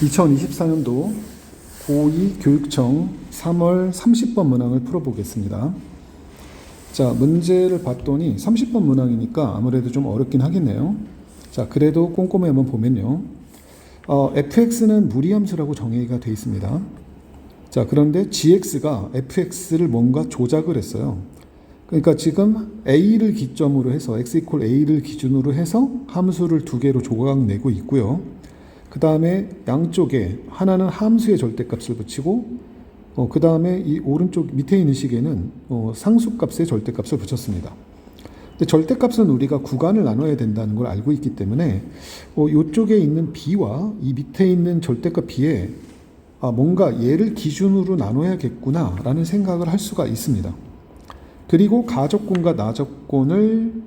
2024년도 고2 교육청 3월 30번 문항을 풀어보겠습니다. 자, 문제를 봤더니 30번 문항이니까 아무래도 좀 어렵긴 하겠네요. 자, 그래도 꼼꼼히 한번 보면요. fx는 무리함수라고 정의가 되어 있습니다. 자, 그런데 gx가 fx를 뭔가 조작을 했어요. 그러니까 지금 a를 기점으로 해서 x 이퀄 a를 기준으로 해서 함수를 두 개로 조각 내고 있고요. 그 다음에 양쪽에 하나는 함수의 절대값을 붙이고 그 다음에 이 오른쪽 밑에 있는 식에는 상수값의 절대값을 붙였습니다. 근데 절대값은 우리가 구간을 나눠야 된다는 걸 알고 있기 때문에 이쪽에 있는 b와 이 밑에 있는 절대값 b에 뭔가 얘를 기준으로 나눠야겠구나 라는 생각을 할 수가 있습니다. 그리고 가적분과 나적분을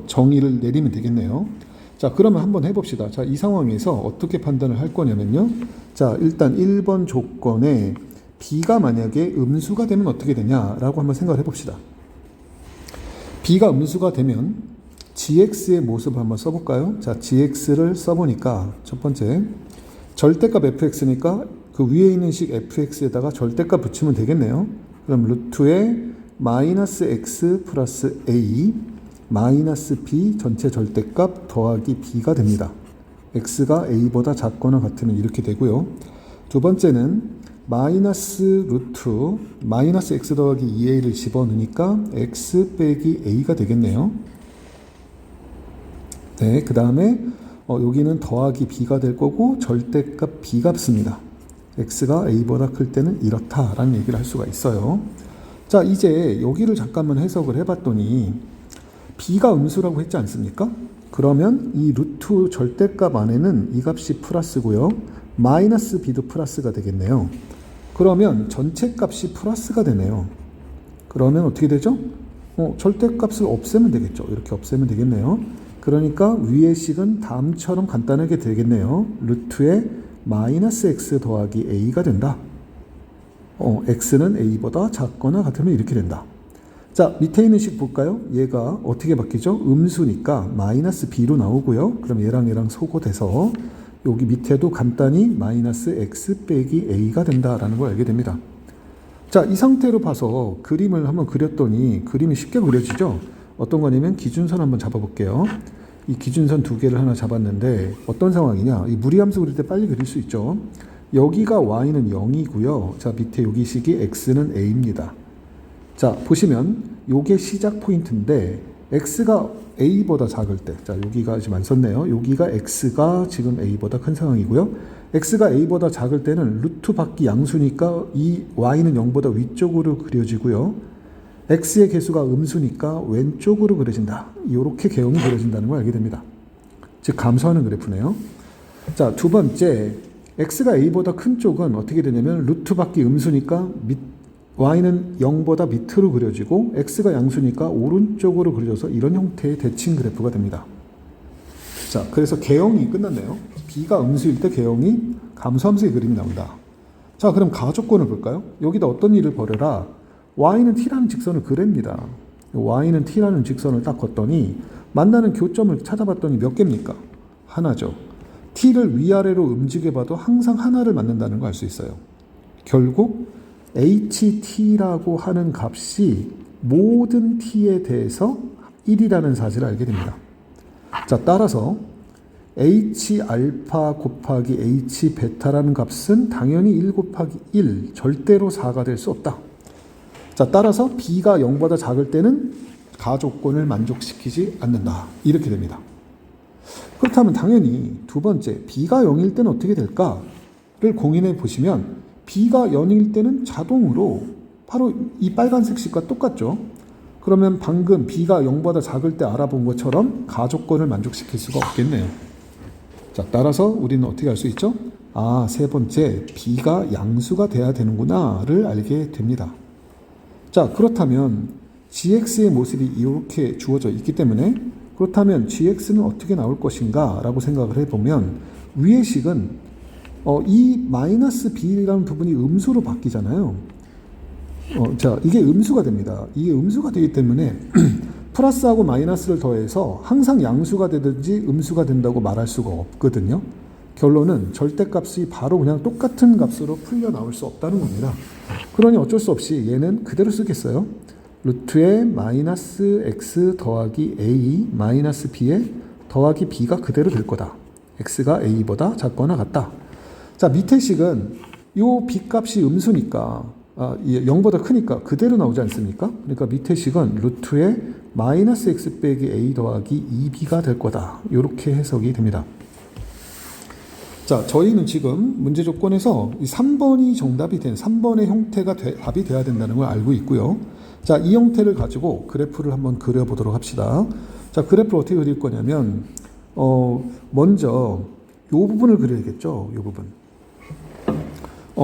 정의를 내리면 되겠네요. 자, 그러면 한번 해봅시다. 자, 이 상황에서 어떻게 판단을 할 거냐면요. 자, 일단 1번 조건에 b가 만약에 음수가 되면 어떻게 되냐라고 한번 생각을 해봅시다. b가 음수가 되면 gx의 모습을 한번 써볼까요? 자, gx를 써보니까 첫 번째 절대값 fx니까 그 위에 있는 식 fx에다가 절대값 붙이면 되겠네요. 그럼 루트에 마이너스 x 플러스 a 마이너스 b 전체 절대값 더하기 b가 됩니다. x가 a보다 작거나 같으면 이렇게 되고요. 두 번째는 마이너스 루트 마이너스 x 더하기 2a를 집어넣으니까 x 빼기 a가 되겠네요. 네, 그 다음에 여기는 더하기 b가 될 거고 절대값 b값입니다. x가 a보다 클 때는 이렇다라는 얘기를 할 수가 있어요. 자, 이제 여기를 잠깐만 해석을 해봤더니 b가 음수라고 했지 않습니까? 그러면 이 루트 절대값 안에는 이 값이 플러스고요. 마이너스 b도 플러스가 되겠네요. 그러면 전체 값이 플러스가 되네요. 그러면 어떻게 되죠? 절대값을 없애면 되겠죠. 이렇게 없애면 되겠네요. 그러니까 위의 식은 다음처럼 간단하게 되겠네요. 루트에 마이너스 x 더하기 a가 된다. x는 a보다 작거나 같으면 이렇게 된다. 자, 밑에 있는 식 볼까요? 얘가 어떻게 바뀌죠? 음수니까 마이너스 b로 나오고요. 그럼 얘랑 소거돼서 여기 밑에도 간단히 마이너스 x 빼기 a가 된다라는 걸 알게 됩니다. 자, 이 상태로 봐서 그림을 한번 그렸더니 그림이 쉽게 그려지죠? 어떤 거냐면 기준선 한번 잡아볼게요. 이 기준선 두 개를 하나 잡았는데 어떤 상황이냐? 이 무리함수 그릴 때 빨리 그릴 수 있죠. 여기가 y는 0이고요. 자, 밑에 여기 식이 x는 a입니다. 자, 보시면 요게 시작 포인트인데 x가 a보다 작을 때, 자, 여기가 지금 안 썼네요. 여기가 x가 지금 a보다 큰 상황이고요. x가 a보다 작을 때는 루트 밖이 양수니까 이 y는 0보다 위쪽으로 그려지고요. x의 개수가 음수니까 왼쪽으로 그려진다. 이렇게 개형이 그려진다는 걸 알게 됩니다. 즉 감소하는 그래프네요. 자, 두 번째 x가 a보다 큰 쪽은 어떻게 되냐면 루트 밖이 음수니까 y는 0보다 밑으로 그려지고 x가 양수니까 오른쪽으로 그려져서 이런 형태의 대칭 그래프가 됩니다. 자, 그래서 개형이 끝났네요. b가 음수일 때 개형이 감소함수의 그림이 나온다. 자, 그럼 가조건을 볼까요? 여기다 어떤 일을 벌여라. y는 t라는 직선을 그립니다. y는 t라는 직선을 딱 걷더니 만나는 교점을 찾아봤더니 몇 개입니까? 하나죠. t를 위아래로 움직여봐도 항상 하나를 만난다는 걸 알 수 있어요. 결국 ht라고 하는 값이 모든 t에 대해서 1이라는 사실을 알게 됩니다. 자, 따라서 h알파 곱하기 h베타라는 값은 당연히 1 곱하기 1, 절대로 4가 될 수 없다. 자, 따라서 b가 0보다 작을 때는 가조건을 만족시키지 않는다. 이렇게 됩니다. 그렇다면 당연히 두 번째, b가 0일 때는 어떻게 될까를 고민해 보시면 b가 0일 때는 자동으로 바로 이 빨간색 식과 똑같죠. 그러면 방금 b가 0보다 작을 때 알아본 것처럼 가조건을 만족시킬 수가 없겠네요. 자, 따라서 우리는 어떻게 알 수 있죠? 세 번째, b가 양수가 돼야 되는구나를 알게 됩니다. 자, 그렇다면 gx의 모습이 이렇게 주어져 있기 때문에 그렇다면 gx는 어떻게 나올 것인가 라고 생각을 해보면 위의 식은 이 마이너스 b라는 부분이 음수로 바뀌잖아요. 자, 이게 음수가 됩니다. 이게 음수가 되기 때문에 플러스하고 마이너스를 더해서 항상 양수가 되든지 음수가 된다고 말할 수가 없거든요. 결론은 절대값이 바로 그냥 똑같은 값으로 풀려 나올 수 없다는 겁니다. 그러니 어쩔 수 없이 얘는 그대로 쓰겠어요. 루트에 마이너스 x 더하기 a 마이너스 b에 더하기 b가 그대로 될 거다. x가 a보다 작거나 같다. 자, 밑에 식은 요 b 값이 음수니까 0보다 크니까 그대로 나오지 않습니까? 그러니까 밑에 식은 루트에 마이너스 x 빼기 a 더하기 2b가 될 거다. 이렇게 해석이 됩니다. 자, 저희는 지금 문제 조건에서 이 3번이 정답이 된 3번의 형태가 답이 돼야 된다는 걸 알고 있고요. 자, 이 형태를 가지고 그래프를 한번 그려보도록 합시다. 자, 그래프를 어떻게 그릴 거냐면 먼저 요 부분을 그려야겠죠. 요 부분.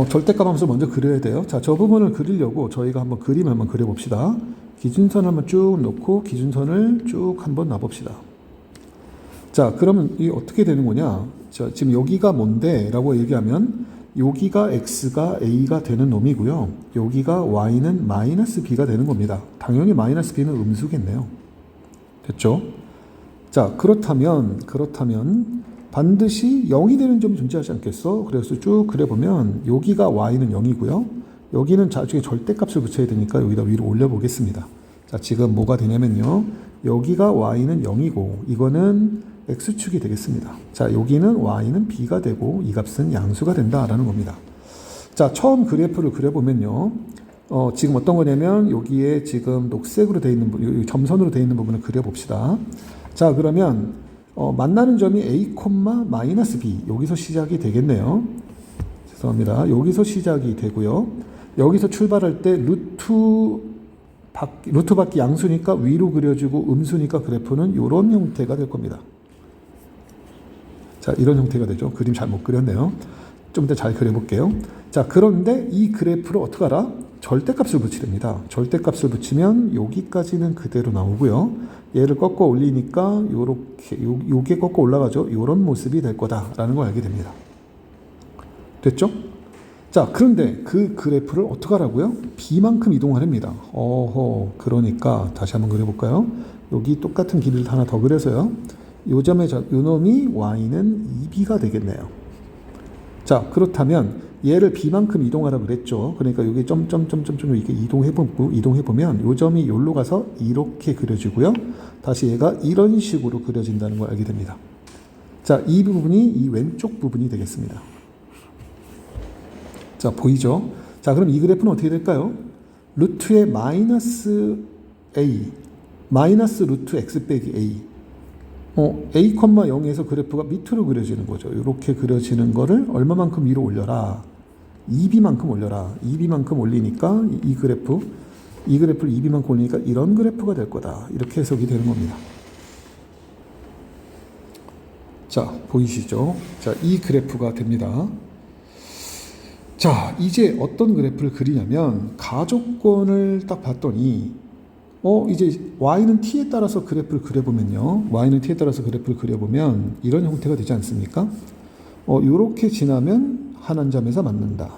절대값 함수 먼저 그려야 돼요. 자, 저 부분을 그리려고 저희가 한번 그림을 한번 그려봅시다. 기준선을 한번 쭉 놓고 기준선을 쭉 한번 놔봅시다. 자, 그러면 이 어떻게 되는 거냐? 자, 지금 여기가 뭔데? 라고 얘기하면 여기가 x가 a가 되는 놈이고요. 여기가 y는 마이너스 b가 되는 겁니다. 당연히 마이너스 b는 음수겠네요. 됐죠? 자, 그렇다면 반드시 0이 되는 점이 존재하지 않겠어? 그래서 쭉 그려보면 여기가 y는 0이고요. 여기는 나중에 절대값을 붙여야 되니까 여기다 위로 올려보겠습니다. 자, 지금 뭐가 되냐면요. 여기가 y는 0이고 이거는 x축이 되겠습니다. 자, 여기는 y는 b가 되고 이 값은 양수가 된다라는 겁니다. 자, 처음 그래프를 그려보면요. 지금 어떤 거냐면 여기에 지금 녹색으로 되어 있는 점선으로 되어 있는 부분을 그려봅시다. 자, 그러면 만나는 점이 a, 마이너스 b 여기서 시작이 되겠네요. 죄송합니다. 여기서 시작이 되고요. 여기서 출발할 때 루트 밖이 양수니까 위로 그려주고 음수니까 그래프는 이런 형태가 될 겁니다. 자, 이런 형태가 되죠. 그림 잘 못 그렸네요. 좀 이따 잘 그려볼게요. 자, 그런데 이 그래프를 어떻게 알아? 절대값을 붙이됩니다. 절대값을 붙이면 여기까지는 그대로 나오고요. 얘를 꺾어 올리니까 요게 꺾어 올라가죠. 이런 모습이 될 거다라는 걸 알게 됩니다. 됐죠? 자, 그런데 그 그래프를 어떻게 하라고요? b만큼 이동하랍니다. 그러니까 다시 한번 그려볼까요? 여기 똑같은 길이를 하나 더 그려서요. 요 놈이 y는 2b가 되겠네요. 자, 그렇다면 얘를 b만큼 이동하라고 그랬죠. 그러니까 여기 점점점점점 이렇게 이동해보면 요 점이 여기로 가서 이렇게 그려지고요. 다시 얘가 이런 식으로 그려진다는 걸 알게 됩니다. 자, 이 부분이 이 왼쪽 부분이 되겠습니다. 자, 보이죠? 자, 그럼 이 그래프는 어떻게 될까요? 루트의 마이너스 a 마이너스 루트 x 빼기 a a, 0에서 그래프가 밑으로 그려지는 거죠. 이렇게 그려지는 거를 얼마만큼 위로 올려라. 2b만큼 올려라. 2b만큼 올리니까 이 그래프를 2b만큼 올리니까 이런 그래프가 될 거다. 이렇게 해석이 되는 겁니다. 자, 보이시죠? 자, 이 그래프가 됩니다. 자, 이제 어떤 그래프를 그리냐면 가족권을 딱 봤더니 이제 y는 t에 따라서 그래프를 그려보면요. y는 t에 따라서 그래프를 그려보면 이런 형태가 되지 않습니까? 요렇게 지나면 한 점에서 만난다.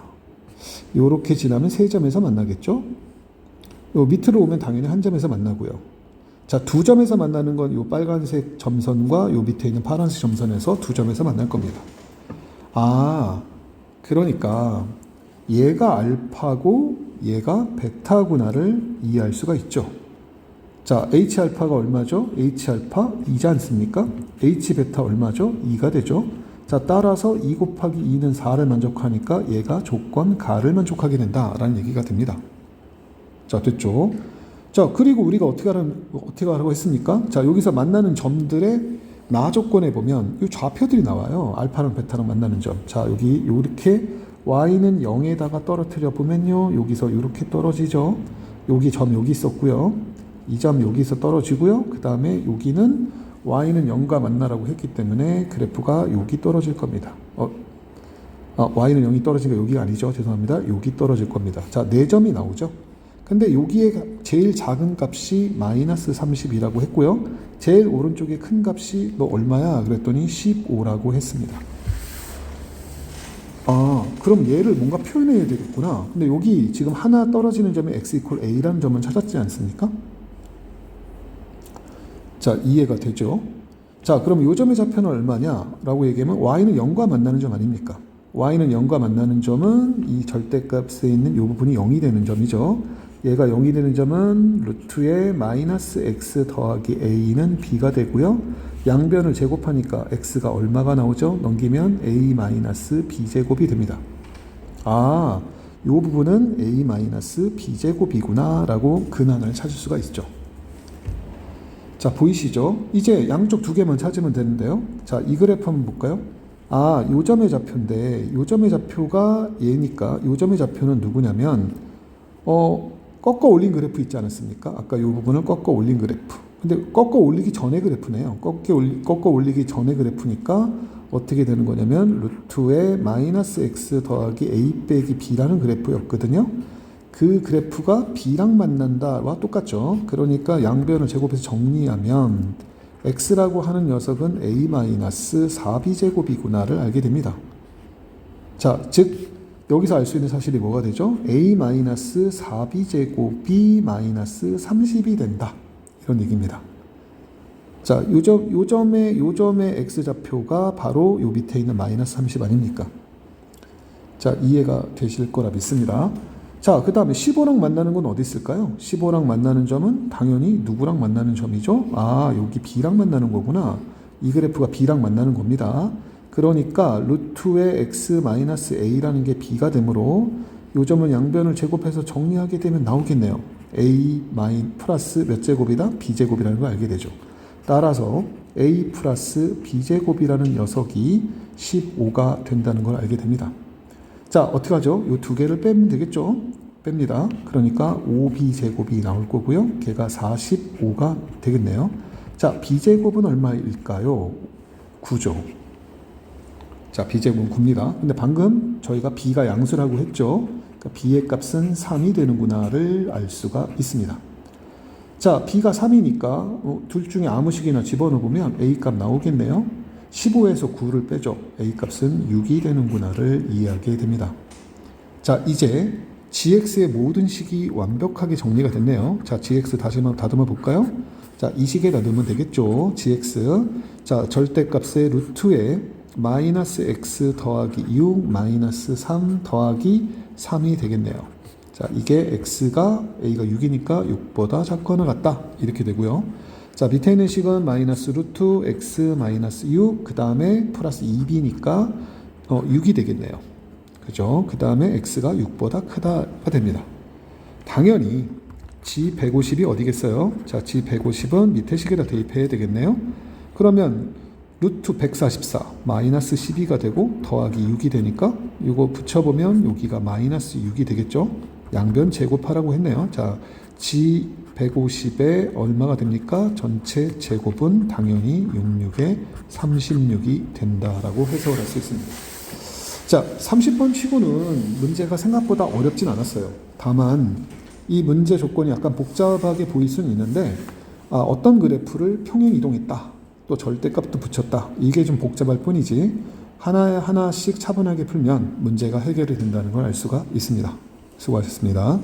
요렇게 지나면 세 점에서 만나겠죠? 요 밑으로 오면 당연히 한 점에서 만나고요. 자, 두 점에서 만나는 건 요 빨간색 점선과 요 밑에 있는 파란색 점선에서 두 점에서 만날 겁니다. 그러니까 얘가 알파고 얘가 베타구나를 이해할 수가 있죠. 자, H알파가 얼마죠? H알파 2지 않습니까? H베타 얼마죠? 2가 되죠. 자, 따라서 2 곱하기 2는 4를 만족하니까 얘가 조건 가를 만족하게 된다라는 얘기가 됩니다. 자, 됐죠? 자, 그리고 우리가 어떻게 하라고 했습니까? 자, 여기서 만나는 점들의 나 조건에 보면 이 좌표들이 나와요. 알파랑 베타랑 만나는 점. 자, 여기 이렇게 y는 0에다가 떨어뜨려 보면요. 여기서 이렇게 떨어지죠. 여기 점 여기 있었고요. 이 점 여기서 떨어지고요. 그 다음에 여기는 y는 0과 만나라고 했기 때문에 그래프가 여기 떨어질 겁니다. y는 0이 떨어지니까 여기가 아니죠. 죄송합니다. 여기 떨어질 겁니다. 자, 4점이 나오죠. 근데 여기에 제일 작은 값이 마이너스 30이라고 했고요. 제일 오른쪽에 큰 값이 너 얼마야? 그랬더니 15라고 했습니다. 그럼 얘를 뭔가 표현해야 되겠구나. 근데 여기 지금 하나 떨어지는 점이 x = a라는 점은 찾았지 않습니까? 자, 이해가 되죠? 자, 그럼 요점의 좌표는 얼마냐라고 얘기하면 y는 0과 만나는 점 아닙니까? y는 0과 만나는 점은 이 절대값에 있는 이 부분이 0이 되는 점이죠. 얘가 0이 되는 점은 루트의 마이너스 x 더하기 a는 b가 되고요. 양변을 제곱하니까 x가 얼마가 나오죠? 넘기면 a 마이너스 b제곱이 됩니다. 아, 이 부분은 a 마이너스 b제곱이구나 라고 근한을 찾을 수가 있죠. 자, 보이시죠? 이제 양쪽 두 개만 찾으면 되는데요. 자, 이 그래프 한번 볼까요? 아, 요점의 좌표인데 요점의 좌표가 얘니까 요점의 좌표는 누구냐면 꺾어 올린 그래프 있지 않았습니까? 아까 이 부분을 꺾어 올린 그래프. 근데 꺾어 올리기 전의 그래프네요. 꺾어 올리기 전의 그래프니까 어떻게 되는 거냐면 루트의 마이너스 x 더하기 a 빼기 b라는 그래프였거든요. 그 그래프가 b랑 만난다와 똑같죠. 그러니까 양변을 제곱해서 정리하면 x라고 하는 녀석은 a 마이너스 4b제곱이구나를 알게 됩니다. 자, 즉 여기서 알 수 있는 사실이 뭐가 되죠? a 마이너스 4b제곱이 마이너스 30이 된다. 이런 얘기입니다. 자, 요점의 x좌표가 바로 요 밑에 있는 마이너스 30 아닙니까? 자, 이해가 되실 거라 믿습니다. 자, 그 다음에 15랑 만나는 건 어디 있을까요? 15랑 만나는 점은 당연히 누구랑 만나는 점이죠? 아, 여기 b랑 만나는 거구나. 이 그래프가 b랑 만나는 겁니다. 그러니까 루트의 x-a라는 게 b가 되므로 요 점은 양변을 제곱해서 정리하게 되면 나오겠네요. a 플러스 몇 제곱이다? b제곱이라는 걸 알게 되죠. 따라서 a 플러스 b제곱이라는 녀석이 15가 된다는 걸 알게 됩니다. 자, 어떻게 하죠? 이 두 개를 빼면 되겠죠? 뺍니다. 그러니까 5b제곱이 나올 거고요. 걔가 45가 되겠네요. 자, b제곱은 얼마일까요? 9죠. 자, b제곱은 9입니다. 근데 방금 저희가 b가 양수라고 했죠. 그러니까 b의 값은 3이 되는구나를 알 수가 있습니다. 자, b가 3이니까 둘 중에 아무 식이나 집어넣으면 a 값 나오겠네요. 15에서 9를 빼죠. a 값은 6이 되는구나를 이해하게 됩니다. 자, 이제 gx의 모든 식이 완벽하게 정리가 됐네요. 자, gx 다시 한번 다듬어 볼까요? 자, 이 식에다 넣으면 되겠죠. gx. 자, 절대값의 루트에 마이너스 x 더하기 6 마이너스 3 더하기 3이 되겠네요. 자, 이게 x가 a가 6이니까 6보다 작거나 같다. 이렇게 되고요. 자, 밑에 있는 식은 마이너스 루트 x 마이너스 6, 그 다음에 플러스 2b니까 6이 되겠네요. 그죠? 그 다음에 x가 6보다 크다가 됩니다. 당연히 g150이 어디겠어요? 자, g150은 밑에 식에다 대입해야 되겠네요. 그러면 루트 144 마이너스 12가 되고 더하기 6이 되니까 이거 붙여보면 여기가 마이너스 6이 되겠죠? 양변 제곱하라고 했네요. 자, g150에 얼마가 됩니까? 전체 제곱은 당연히 66에 36이 된다라고 해석을 할 수 있습니다. 자, 30번 치고는 문제가 생각보다 어렵진 않았어요. 다만 이 문제 조건이 약간 복잡하게 보일 수는 있는데 어떤 그래프를 평행 이동했다. 또 절대값도 붙였다. 이게 좀 복잡할 뿐이지 하나씩 차분하게 풀면 문제가 해결이 된다는 걸 알 수가 있습니다. 수고하셨습니다.